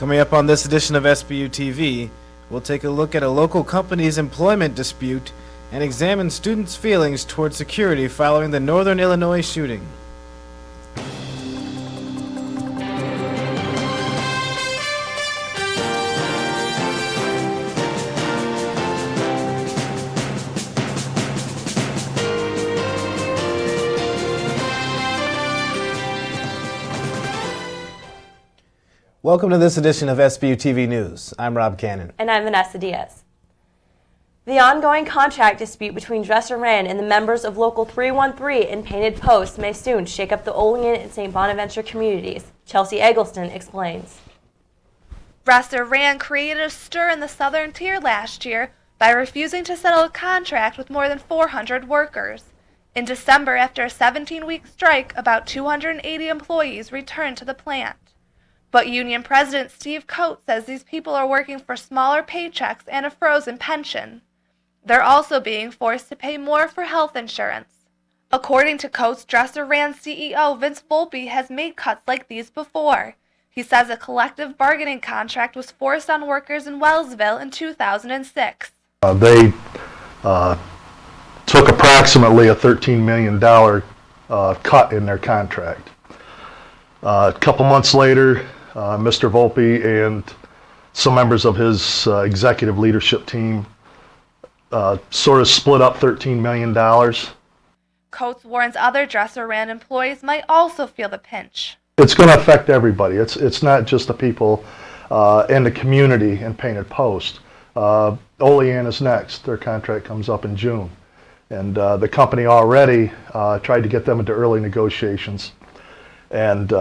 Coming up on this edition of Sbu TV, we'll take a look at a local company's employment dispute and examine students' feelings toward security following the Northern Illinois shooting. Welcome to this edition of Sbu TV News. I'm Rob Cannon. And I'm Vanessa Diaz. The ongoing contract dispute between Dresser Rand and the members of Local 313 in Painted Post may soon shake up the Olean and St. Bonaventure communities. Chelsea Eggleston explains. Dresser Rand created a stir in the southern tier last year by refusing to settle a contract with more than 400 workers. In December, after a 17-week strike, about 280 employees returned to the plant. But Union President Steve Coates says these people are working for smaller paychecks and a frozen pension. They're also being forced to pay more for health insurance. According to Coates, Dresser Rand CEO Vince Volpe has made cuts like these before. He says a collective bargaining contract was forced on workers in Wellsville in 2006. They took approximately a $13 million cut in their contract. A couple months later, Mr. Volpe and some members of his executive leadership team sort of split up $13 million. Coates warns other Dresser Rand employees might also feel the pinch. It's going to affect everybody. It's not just the people in the community in Painted Post. Olean is next. Their contract comes up in June. And the company already tried to get them into early negotiations. And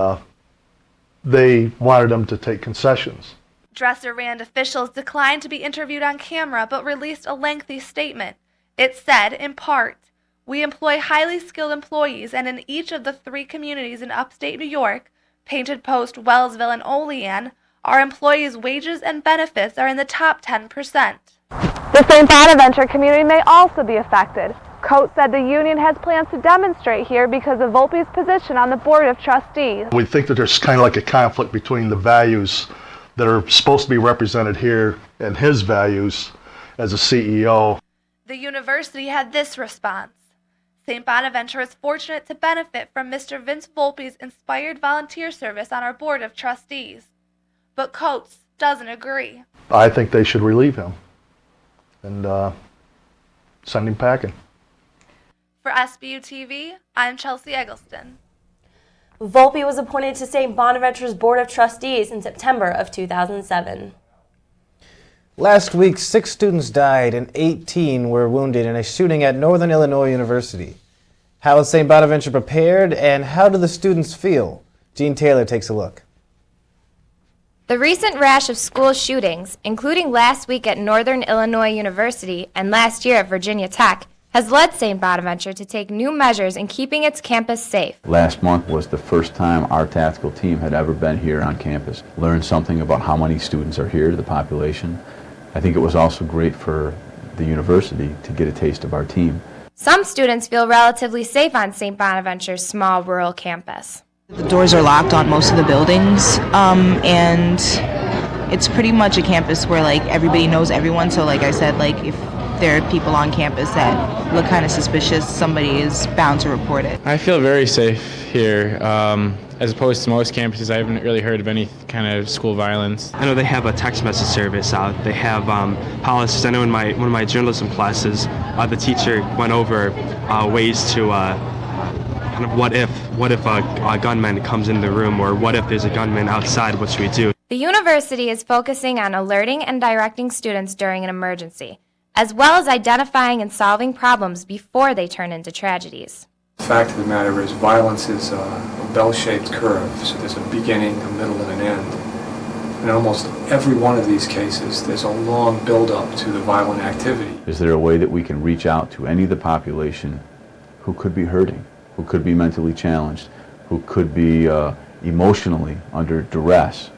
they wanted them to take concessions. Dresser Rand officials declined to be interviewed on camera but released a lengthy statement. It said, in part, "We employ highly skilled employees, and in each of the 3 communities in upstate New York, Painted Post, Wellsville, and Olean, our employees' wages and benefits are in the top 10%. The St. Bonaventure community may also be affected. Coates said the union has plans to demonstrate here because of Volpe's position on the Board of Trustees. We think that there's kind of like a conflict between the values that are supposed to be represented here and his values as a CEO. The university had this response. St. Bonaventure is fortunate to benefit from Mr. Vince Volpe's inspired volunteer service on our Board of Trustees. But Coates doesn't agree. I think they should relieve him and send him packing. For Sbu TV, I'm Chelsea Eggleston. Volpe was appointed to St. Bonaventure's Board of Trustees in September of 2007. Last week, 6 students died and 18 were wounded in a shooting at Northern Illinois University. How is St. Bonaventure prepared, and how do the students feel? Jean Taylor takes a look. The recent rash of school shootings, including last week at Northern Illinois University and last year at Virginia Tech, has led St. Bonaventure to take new measures in keeping its campus safe. Last month was the first time our tactical team had ever been here on campus. Learned something about how many students are here, the population. I think it was also great for the university to get a taste of our team. Some students feel relatively safe on St. Bonaventure's small rural campus. The doors are locked on most of the buildings, and it's pretty much a campus where like everybody knows everyone. So like I said, like if there are people on campus that look kind of suspicious, somebody is bound to report it. I feel very safe here. As opposed to most campuses, I haven't really heard of any kind of school violence. I know they have a text message service out. They have policies. I know in one of my journalism classes, the teacher went over ways to kind of what if a gunman comes in the room, or what if there's a gunman outside, what should we do? The university is focusing on alerting and directing students during an emergency, as well as identifying and solving problems before they turn into tragedies. The fact of the matter is violence is a bell-shaped curve, so there's a beginning, a middle, and an end. And in almost every one of these cases, there's a long build-up to the violent activity. Is there a way that we can reach out to any of the population who could be hurting, who could be mentally challenged, who could be emotionally under duress?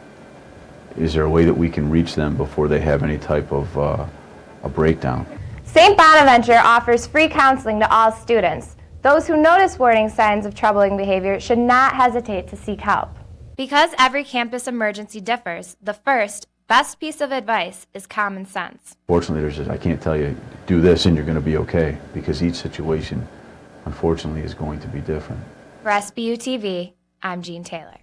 Is there a way that we can reach them before they have any type of a breakdown? St. Bonaventure offers free counseling to all students. Those who notice warning signs of troubling behavior should not hesitate to seek help. Because every campus emergency differs, the first, best piece of advice is common sense. Fortunately, I can't tell you, do this and you're going to be okay, because each situation, unfortunately, is going to be different. For Sbu TV, I'm Jean Taylor.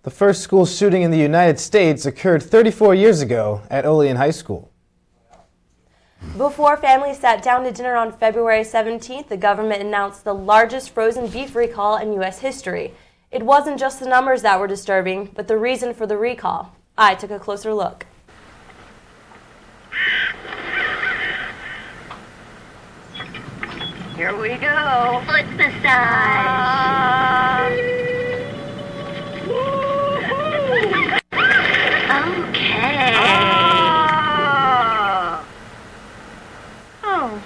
The first school shooting in the United States occurred 34 years ago at Olean High School. Before families sat down to dinner on February 17th, the government announced the largest frozen beef recall in U.S. history. It wasn't just the numbers that were disturbing, but the reason for the recall. I took a closer look. Here we go. Foot massage. Okay. Oh,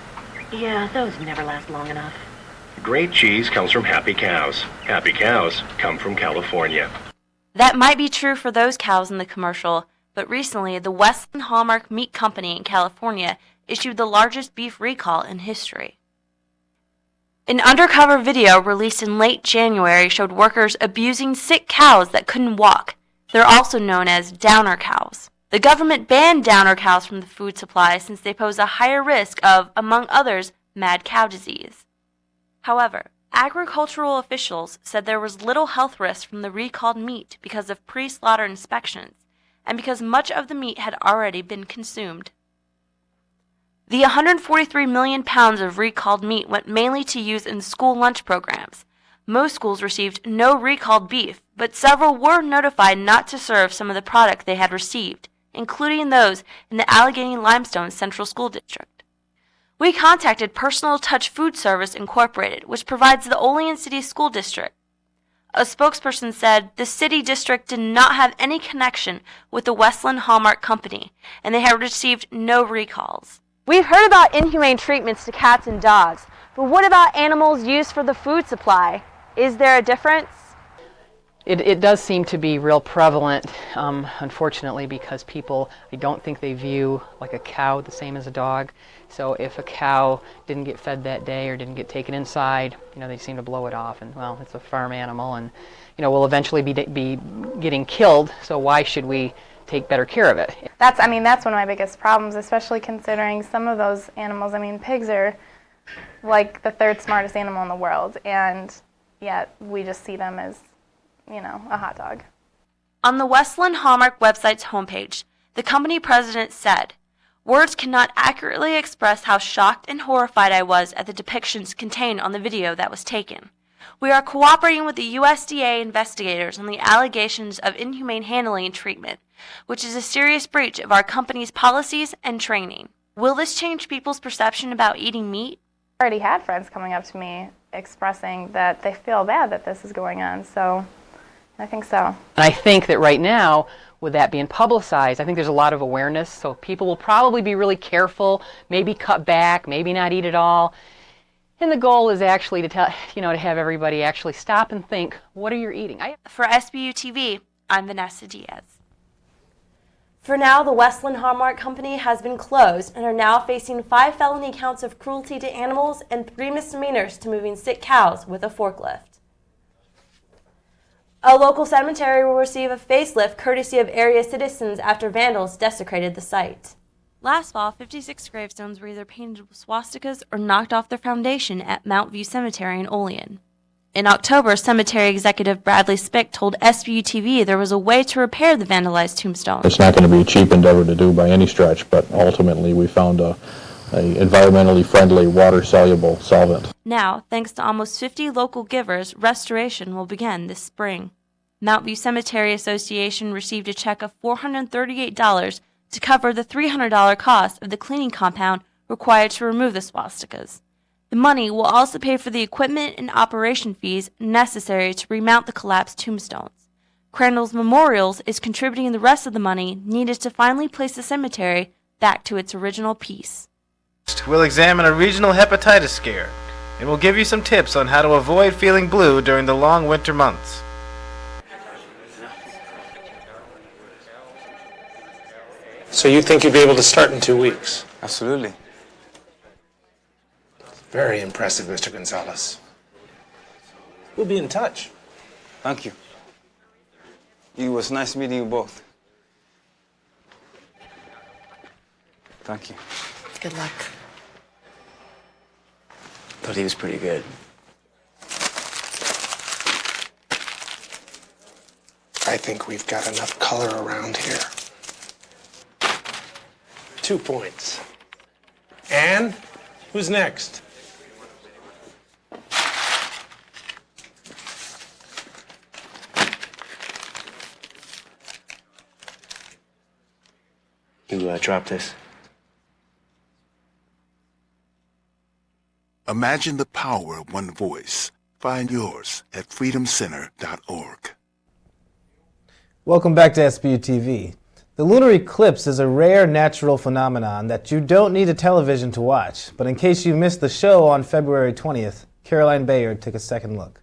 yeah, those never last long enough. Great cheese comes from happy cows. Happy cows come from California. That might be true for those cows in the commercial, but recently the Westland Hallmark Meat Company in California issued the largest beef recall in history. An undercover video released in late January showed workers abusing sick cows that couldn't walk. They're also known as downer cows. The government banned downer cows from the food supply since they pose a higher risk of, among others, mad cow disease. However, agricultural officials said there was little health risk from the recalled meat because of pre-slaughter inspections and because much of the meat had already been consumed. The 143 million pounds of recalled meat went mainly to use in school lunch programs. Most schools received no recalled beef, but several were notified not to serve some of the product they had received, including those in the Allegheny Limestone Central School District. We contacted Personal Touch Food Service Incorporated, which provides the Olean City School District. A spokesperson said the city district did not have any connection with the Westland Hallmark Company, and they had received no recalls. We've heard about inhumane treatments to cats and dogs, but what about animals used for the food supply? Is there a difference? It does seem to be real prevalent, unfortunately, because people, I don't think they view like a cow the same as a dog. So if a cow didn't get fed that day or didn't get taken inside, they seem to blow it off. And well, it's a farm animal, and will eventually be getting killed. So why should we take better care of it? That's one of my biggest problems, especially considering some of those animals. Pigs are like the third smartest animal in the world, and yet we just see them as a hot dog. On the Westland Hallmark website's homepage, the company president said, "Words cannot accurately express how shocked and horrified I was at the depictions contained on the video that was taken. We are cooperating with the USDA investigators on the allegations of inhumane handling and treatment, which is a serious breach of our company's policies and training. Will this change people's perception about eating meat?" I already had friends coming up to me expressing that they feel bad that this is going on, so I think so. And I think that right now, with that being publicized, I think there's a lot of awareness, so people will probably be really careful, maybe cut back, maybe not eat it all. And the goal is actually to to have everybody actually stop and think, what are you eating? For Sbu TV, I'm Vanessa Diaz. For now, the Westland Hallmark Company has been closed and are now facing 5 felony counts of cruelty to animals and 3 misdemeanors to moving sick cows with a forklift. A local cemetery will receive a facelift courtesy of area citizens after vandals desecrated the site. Last fall, 56 gravestones were either painted with swastikas or knocked off their foundation at Mount View Cemetery in Olean. In October, cemetery executive Bradley Spick told Sbu TV there was a way to repair the vandalized tombstones. It's not going to be a cheap endeavor to do by any stretch, but ultimately we found a environmentally friendly, water-soluble solvent. Now, thanks to almost 50 local givers, restoration will begin this spring. Mount View Cemetery Association received a check of $438 to cover the $300 cost of the cleaning compound required to remove the swastikas. The money will also pay for the equipment and operation fees necessary to remount the collapsed tombstones. Crandall's Memorials is contributing the rest of the money needed to finally place the cemetery back to its original piece. We'll examine a regional hepatitis scare, and we'll give you some tips on how to avoid feeling blue during the long winter months. So you think you'll be able to start in 2 weeks? Absolutely. Very impressive, Mr. Gonzalez. We'll be in touch. Thank you. It was nice meeting you both. Thank you. Good luck. Thought he was pretty good. I think we've got enough color around here. 2 points. Anne, who's next? You dropped this. Imagine the power of one voice. Find yours at freedomcenter.org. Welcome back to Sbu Tv. The lunar eclipse is a rare natural phenomenon that you don't need a television to watch. But in case you missed the show on February 20th, Caroline Bayard took a second look.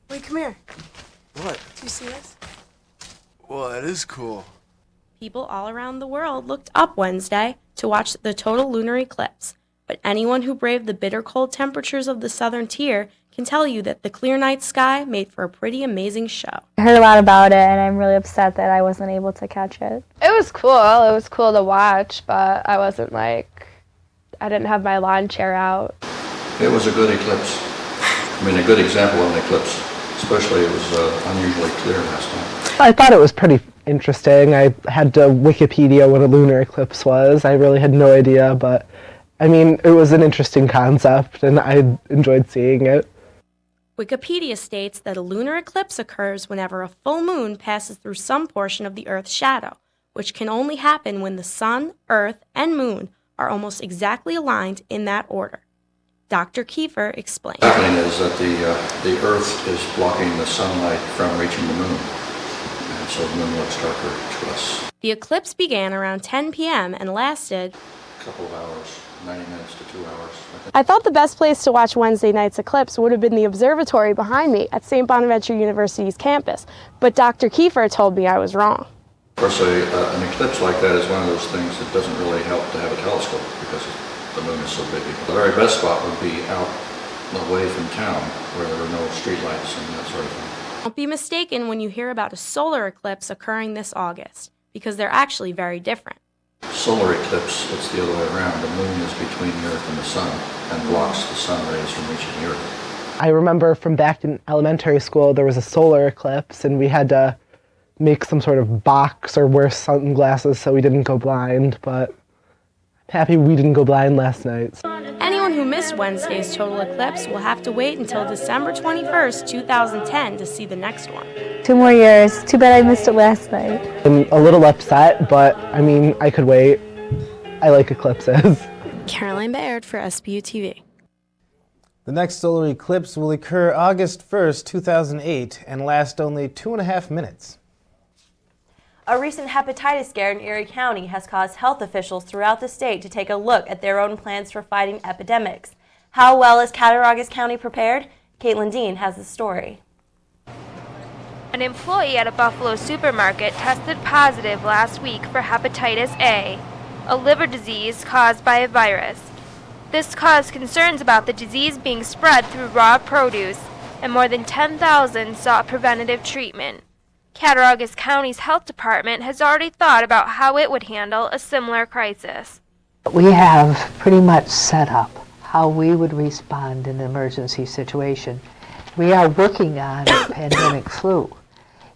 Wait, come here. What? Do you see this? Well, that is cool. People all around the world looked up Wednesday to watch the total lunar eclipse. But anyone who braved the bitter cold temperatures of the southern tier can tell you that the clear night sky made for a pretty amazing show. I heard a lot about it, and I'm really upset that I wasn't able to catch it. It was cool. It was cool to watch, but I didn't have my lawn chair out. It was a good eclipse. I mean, a good example of an eclipse. Especially it was unusually clear last time. I thought it was pretty interesting. I had to Wikipedia what a lunar eclipse was. I really had no idea, but I mean, it was an interesting concept, and I enjoyed seeing it. Wikipedia states that a lunar eclipse occurs whenever a full moon passes through some portion of the Earth's shadow, which can only happen when the sun, Earth, and moon are almost exactly aligned in that order. Dr. Kiefer explained. What's happening is that the Earth is blocking the sunlight from reaching the moon, and so the moon looks darker to us. The eclipse began around 10 p.m. and lasted A couple of hours, 90 minutes to 2 hours. I thought the best place to watch Wednesday night's eclipse would have been the observatory behind me at St. Bonaventure University's campus, but Dr. Kiefer told me I was wrong. Of course, an eclipse like that is one of those things that doesn't really help to have a telescope because the moon is so big. The very best spot would be out away from town where there are no streetlights and that sort of thing. Don't be mistaken when you hear about a solar eclipse occurring this August, because they're actually very different. Solar eclipse, it's the other way around. The moon is between the Earth and the sun and blocks the sun rays from reaching the Earth. I remember from back in elementary school, there was a solar eclipse, and we had to make some sort of box or wear sunglasses so we didn't go blind, but I'm happy we didn't go blind last night. Anyone who missed Wednesday's total eclipse will have to wait until December 21st, 2010 to see the next one. 2 more years. Too bad I missed it last night. I'm a little upset, but I mean, I could wait. I like eclipses. Caroline Bayard for Sbu TV. The next solar eclipse will occur August 1st, 2008, and last only 2.5 minutes. A recent hepatitis scare in Erie County has caused health officials throughout the state to take a look at their own plans for fighting epidemics. How well is Cattaraugus County prepared? Kaitlyn Dean has the story. An employee at a Buffalo supermarket tested positive last week for hepatitis A, a liver disease caused by a virus. This caused concerns about the disease being spread through raw produce, and more than 10,000 sought preventative treatment. Cattaraugus County's health department has already thought about how it would handle a similar crisis. We have pretty much set up how we would respond in an emergency situation. We are working on pandemic flu.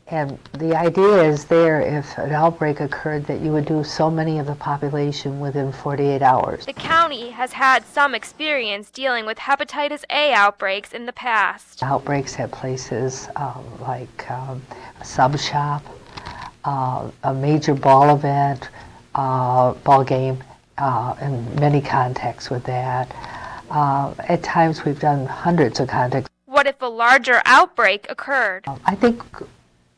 And the idea is there, if an outbreak occurred, that you would do so many of the population within 48 hours. The county has had some experience dealing with hepatitis A outbreaks in the past. Outbreaks at places like a sub shop, a major ball event, ball game, and many contacts with that. At times we've done hundreds of contacts. What if a larger outbreak occurred? I think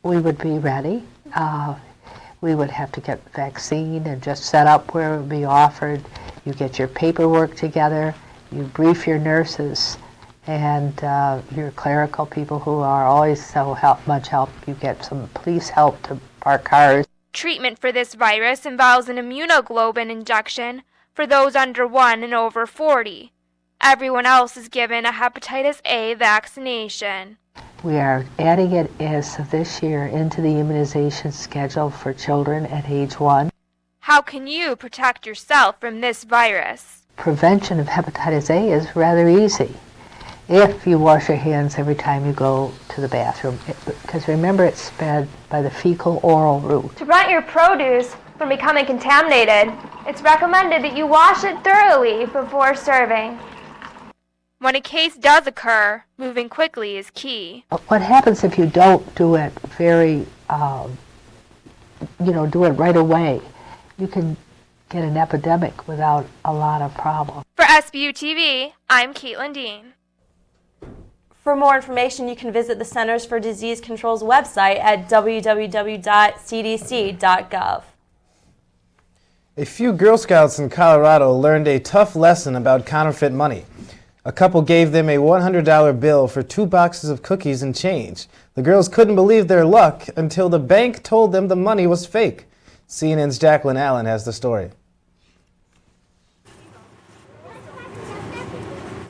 we would be ready. We would have to get vaccine and just set up where it would be offered. You get your paperwork together, you brief your nurses, and your clerical people who are always so much help. You get some police help to park cars. Treatment for this virus involves an immunoglobulin injection for those under 1 and over 40. Everyone else is given a hepatitis A vaccination. We are adding it as of this year into the immunization schedule for children at age 1. How can you protect yourself from this virus? Prevention of hepatitis A is rather easy if you wash your hands every time you go to the bathroom. Because remember, it's spread by the fecal-oral route. To prevent your produce from becoming contaminated, it's recommended that you wash it thoroughly before serving. When a case does occur, moving quickly is key. What happens if you don't do it do it right away? You can get an epidemic without a lot of problems. For Sbu TV, I'm Kaitlyn Dean. For more information, you can visit the Centers for Disease Control's website at www.cdc.gov. A few Girl Scouts in Colorado learned a tough lesson about counterfeit money. A couple gave them a $100 bill for 2 boxes of cookies and change. The girls couldn't believe their luck until the bank told them the money was fake. CNN's Jacqueline Allen has the story.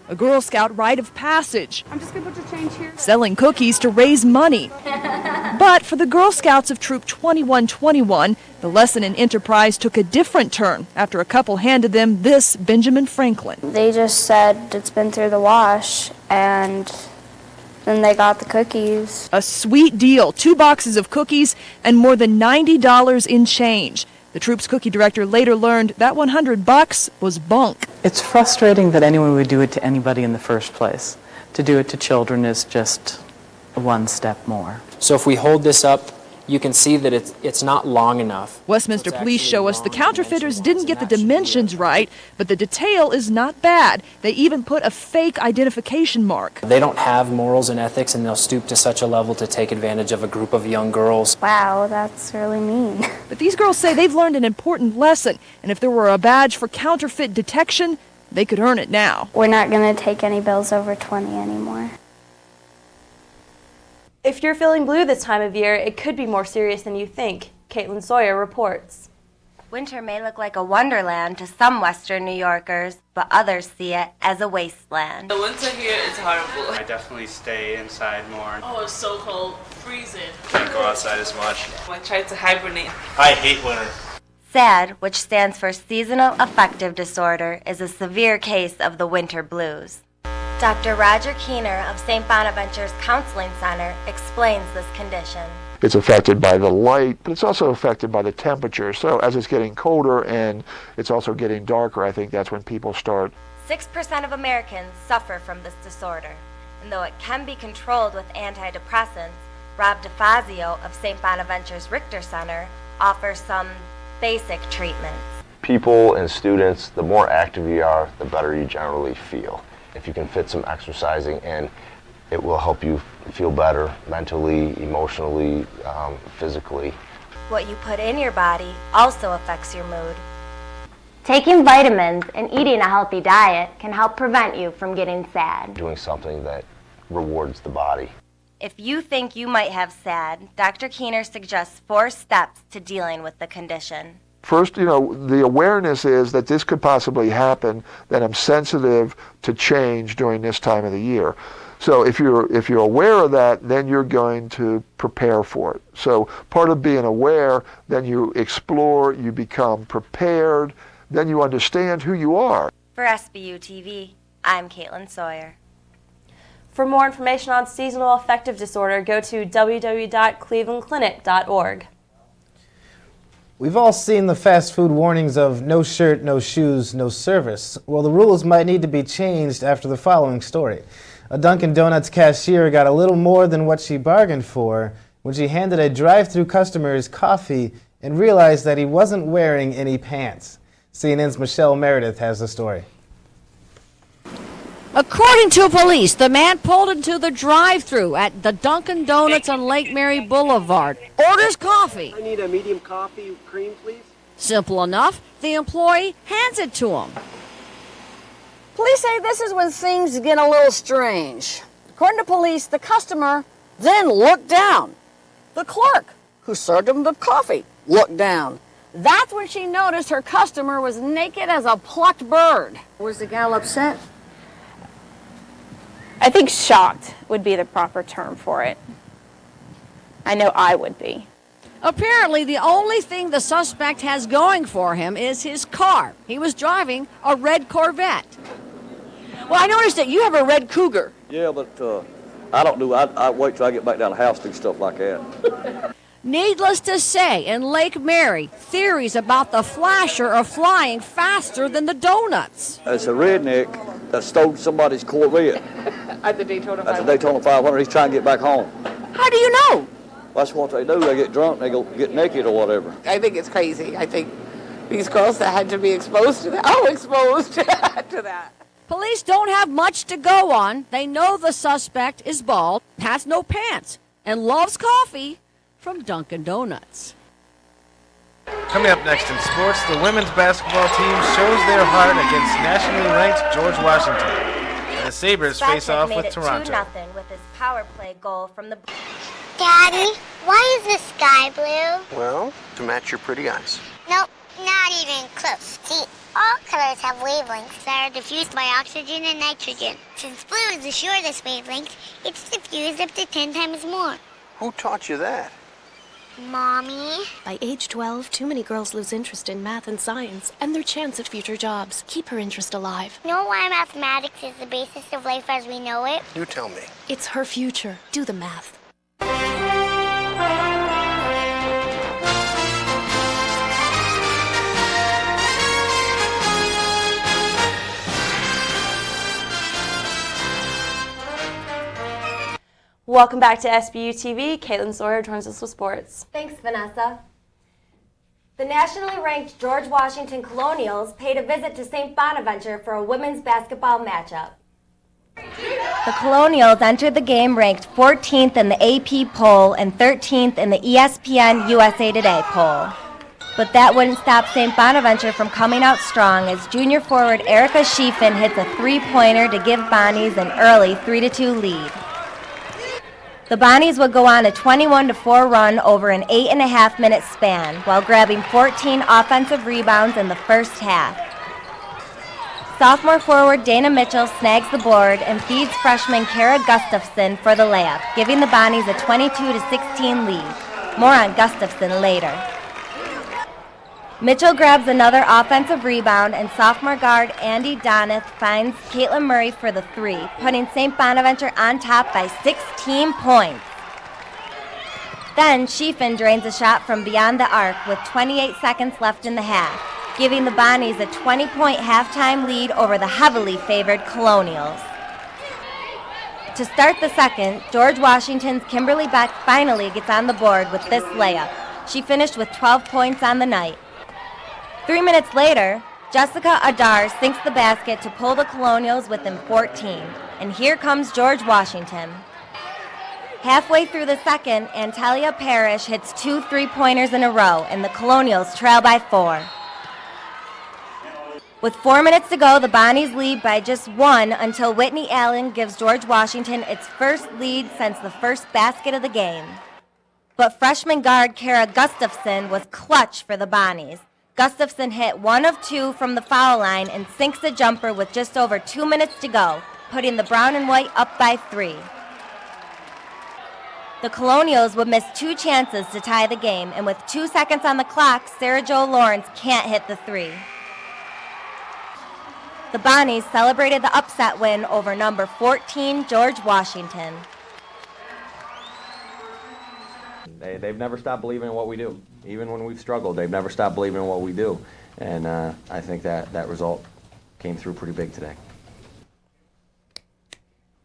A Girl Scout rite of passage. I'm just going to put your change here. Selling cookies to raise money. But for the Girl Scouts of Troop 2121, the lesson in enterprise took a different turn after a couple handed them this Benjamin Franklin. They just said it's been through the wash, and then they got the cookies. A sweet deal, 2 boxes of cookies and more than $90 in change. The troop's cookie director later learned that $100 was bunk. It's frustrating that anyone would do it to anybody in the first place. To do it to children is just one step more. So if we hold this up, you can see that it's not long enough. Westminster police show us the counterfeiters didn't get the dimensions right, but the detail is not bad. They even put a fake identification mark. They don't have morals and ethics, and they'll stoop to such a level to take advantage of a group of young girls. Wow, that's really mean. But these girls say they've learned an important lesson, and if there were a badge for counterfeit detection, they could earn it now. We're not going to take any bills over 20 anymore. If you're feeling blue this time of year, it could be more serious than you think. Kaitlyn Sawyer reports. Winter may look like a wonderland to some Western New Yorkers, but others see it as a wasteland. The winter here is horrible. I definitely stay inside more. Oh, it's so cold, freezing. Can't go outside as much. I try to hibernate. I hate winter. SAD, which stands for Seasonal Affective Disorder, is a severe case of the winter blues. Dr. Roger Keener of St. Bonaventure's Counseling Center explains this condition. It's affected by the light, but it's also affected by the temperature. So as it's getting colder and it's also getting darker, I think that's when people start. 6% of Americans suffer from this disorder, and though it can be controlled with antidepressants, Rob DeFazio of St. Bonaventure's Richter Center offers some basic treatments. People and students, the more active you are, the better you generally feel. If you can fit some exercising in, it will help you feel better mentally, emotionally, physically. What you put in your body also affects your mood. Taking vitamins and eating a healthy diet can help prevent you from getting sad. Doing something that rewards the body. If you think you might have SAD, Dr. Keener suggests 4 steps to dealing with the condition. First, the awareness is that this could possibly happen, that I'm sensitive to change during this time of the year. So if you're aware of that, then you're going to prepare for it. So part of being aware, then you explore, you become prepared, then you understand who you are. For Sbu TV, I'm Kaitlyn Sawyer. For more information on seasonal affective disorder, go to www.clevelandclinic.org. We've all seen the fast food warnings of no shirt, no shoes, no service. Well, the rules might need to be changed after the following story. A Dunkin' Donuts cashier got a little more than what she bargained for when she handed a drive-thru customer his coffee and realized that he wasn't wearing any pants. CNN's Michelle Meredith has the story. According to police, the man pulled into the drive-thru at the Dunkin' Donuts on Lake Mary Boulevard, orders coffee. I need a medium coffee, cream, please. Simple enough, the employee hands it to him. Police say this is when things get a little strange. According to police, the customer then looked down. The clerk, who served him the coffee, looked down. That's when she noticed her customer was naked as a plucked bird. Was the gal upset? I think shocked would be the proper term for it. I know I would be. Apparently, the only thing the suspect has going for him is his car. He was driving a red Corvette. Well, I noticed that you have a red Cougar. Yeah, but I don't do. I wait till I get back down the house to do stuff like that. Needless to say, in Lake Mary, theories about the flasher are flying faster than the donuts. It's a redneck that stole somebody's Corvette. At the Daytona 500? At the Daytona 500. He's trying to get back home. How do you know? That's what they do. They get drunk, they go get naked or whatever. I think it's crazy. I think these girls that had to be exposed to that, exposed to that. Police don't have much to go on. They know the suspect is bald, has no pants, and loves coffee from Dunkin' Donuts. Coming up next in sports, the women's basketball team shows their heart against nationally ranked George Washington. And the Sabres face off with Toronto. 2-0 with his power play goal from the... Daddy, why is the sky blue? Well, to match your pretty eyes. Nope, not even close. See, all colors have wavelengths that are diffused by oxygen and nitrogen. Since blue is the shortest wavelength, it's diffused up to 10 times more. Who taught you that? Mommy? By age 12, too many girls lose interest in math and science and their chance at future jobs. Keep her interest alive. Know why mathematics is the basis of life as we know it? You tell me. It's her future. Do the math. Welcome back to SBU TV. Kaitlin Sawyer joins us with sports. Thanks, Vanessa. The nationally ranked George Washington Colonials paid a visit to St. Bonaventure for a women's basketball matchup. The Colonials entered the game ranked 14th in the AP poll and 13th in the ESPN USA Today poll. But that wouldn't stop St. Bonaventure from coming out strong as junior forward Erica Schiffen hits a three-pointer to give Bonnies an early 3-2 lead. The Bonnies would go on a 21-4 run over an 8.5-minute span while grabbing 14 offensive rebounds in the first half. Sophomore forward Dana Mitchell snags the board and feeds freshman Kara Gustafson for the layup, giving the Bonnies a 22-16 lead. More on Gustafson later. Mitchell grabs another offensive rebound, and sophomore guard Andy Donath finds Kaitlyn Murray for the three, putting St. Bonaventure on top by 16 points. Then Schiffen drains a shot from beyond the arc with 28 seconds left in the half, giving the Bonnies a 20-point halftime lead over the heavily favored Colonials. To start the second, George Washington's Kimberly Beck finally gets on the board with this layup. She finished with 12 points on the night. 3 minutes later, Jessica Adar sinks the basket to pull the Colonials within 14. And here comes George Washington. Halfway through the second, Antalia Parrish hits 2 3-pointers in a row, and the Colonials trail by 4. With 4 minutes to go, the Bonnies lead by just 1 until Whitney Allen gives George Washington its first lead since the first basket of the game. But freshman guard Kara Gustafson was clutch for the Bonnies. Gustafson hit 1 of 2 from the foul line and sinks a jumper with just over 2 minutes to go, putting the brown and white up by 3. The Colonials would miss 2 chances to tie the game, and with 2 seconds on the clock, Sarah Jo Lawrence can't hit the 3. The Bonnies celebrated the upset win over number 14, George Washington. They've never stopped believing in what we do. Even when we've struggled, they've never stopped believing in what we do. And I think that result came through pretty big today.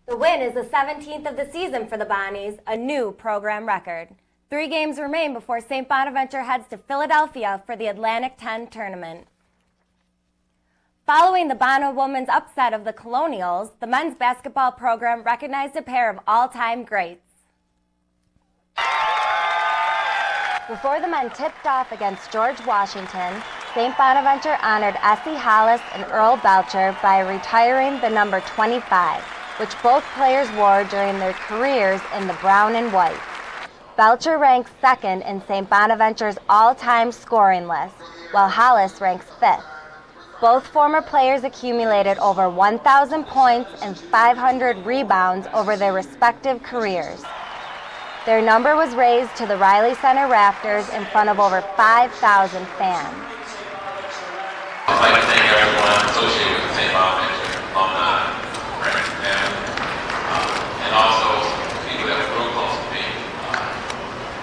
The win is the 17th of the season for the Bonnies, a new program record. 3 games remain before St. Bonaventure heads to Philadelphia for the Atlantic 10 tournament. Following the Bono women's upset of the Colonials, the men's basketball program recognized a pair of all-time greats. Before the men tipped off against George Washington, St. Bonaventure honored Essie Hollis and Earl Belcher by retiring the number 25, which both players wore during their careers in the brown and white. Belcher ranks second in St. Bonaventure's all-time scoring list, while Hollis ranks 5th. Both former players accumulated over 1,000 points and 500 rebounds over their respective careers. Their number was raised to the Riley Center rafters in front of over 5,000 fans. I'd like to thank everyone associated with the St. Bonaventure alumni, friends, and family, and also people that were real close to me.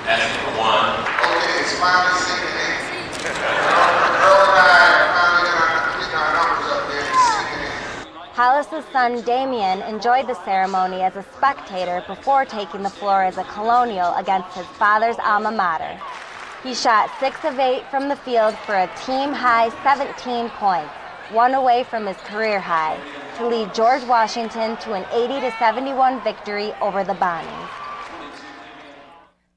Asking for one. Okay, it's finally sinking in. Earl and I finally got our numbers up there and sinking in. Hollis' son Damien enjoyed the ceremony as a spectator before taking the floor as a colonial against his father's alma mater. He shot 6 of 8 from the field for a team-high 17 points, one away from his career high, to lead George Washington to an 80-71 victory over the Bonnies.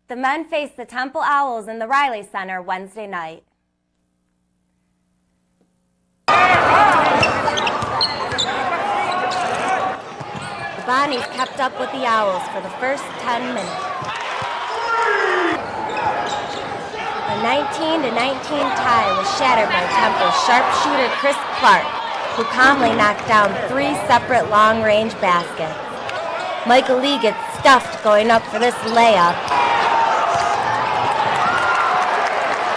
The men faced the Temple Owls in the Riley Center Wednesday night. The Bonnies kept up with the Owls for the first 10 minutes. A 19-19 tie was shattered by Temple's sharpshooter Chris Clark, who calmly knocked down 3 separate long-range baskets. Michael Lee gets stuffed going up for this layup.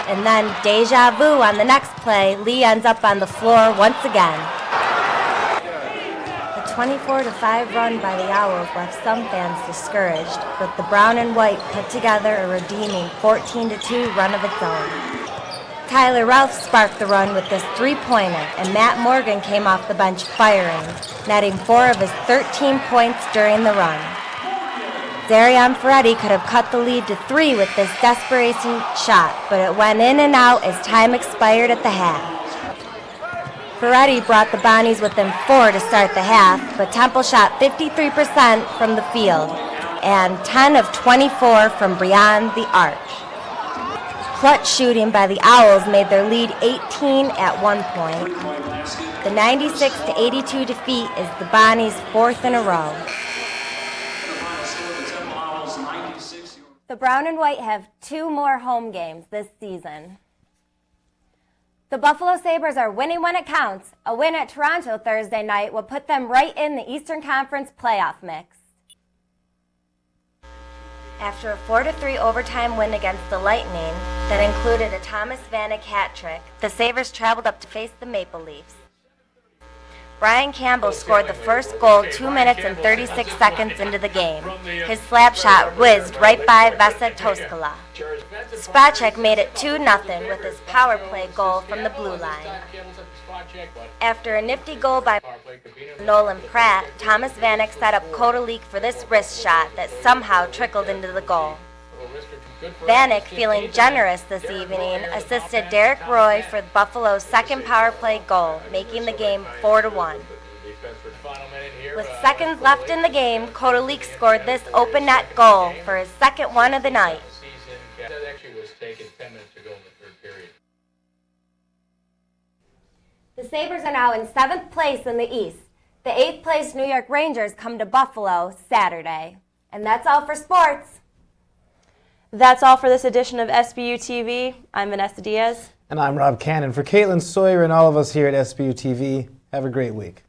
And then deja vu on the next play, Lee ends up on the floor once again. A 24-5 run by the Owls left some fans discouraged, but the brown and white put together a redeeming 14-2 run of its own. Tyler Ralph sparked the run with this 3-pointer, and Matt Morgan came off the bench firing, netting 4 of his 13 points during the run. Zarion Ferretti could have cut the lead to 3 with this desperation shot, but it went in and out as time expired at the half. Ferretti brought the Bonnies within 4 to start the half, but Temple shot 53% from the field and 10 of 24 from beyond the arc. Clutch shooting by the Owls made their lead 18 at one point. The 96-82 defeat is the Bonnies' 4th in a row. The Brown and White have 2 more home games this season. The Buffalo Sabres are winning when it counts. A win at Toronto Thursday night will put them right in the Eastern Conference playoff mix. After a 4-3 overtime win against the Lightning that included a Thomas Vanek hat trick, the Sabres traveled up to face the Maple Leafs. Brian Campbell scored the first goal 2 minutes and 36 seconds into the game. His slap shot whizzed right by Vesa Toskala. Spacek made it 2-0 with his power play goal from the blue line. After a nifty goal by Nolan Pratt, Thomas Vanek set up Kotalik for this wrist shot that somehow trickled into the goal. Vanek, feeling generous this evening, assisted Derek Roy for Buffalo's second power play goal, making the game 4-1. With seconds left in the game, Kotalik scored this open net goal for his second one of the night. The Sabres are now in 7th place in the East. The 8th place New York Rangers come to Buffalo Saturday. And that's all for sports. That's all for this edition of SBU TV. I'm Vanessa Diaz. And I'm Rob Cannon. For Kaitlin, Sawyer, and all of us here at SBU TV, have a great week.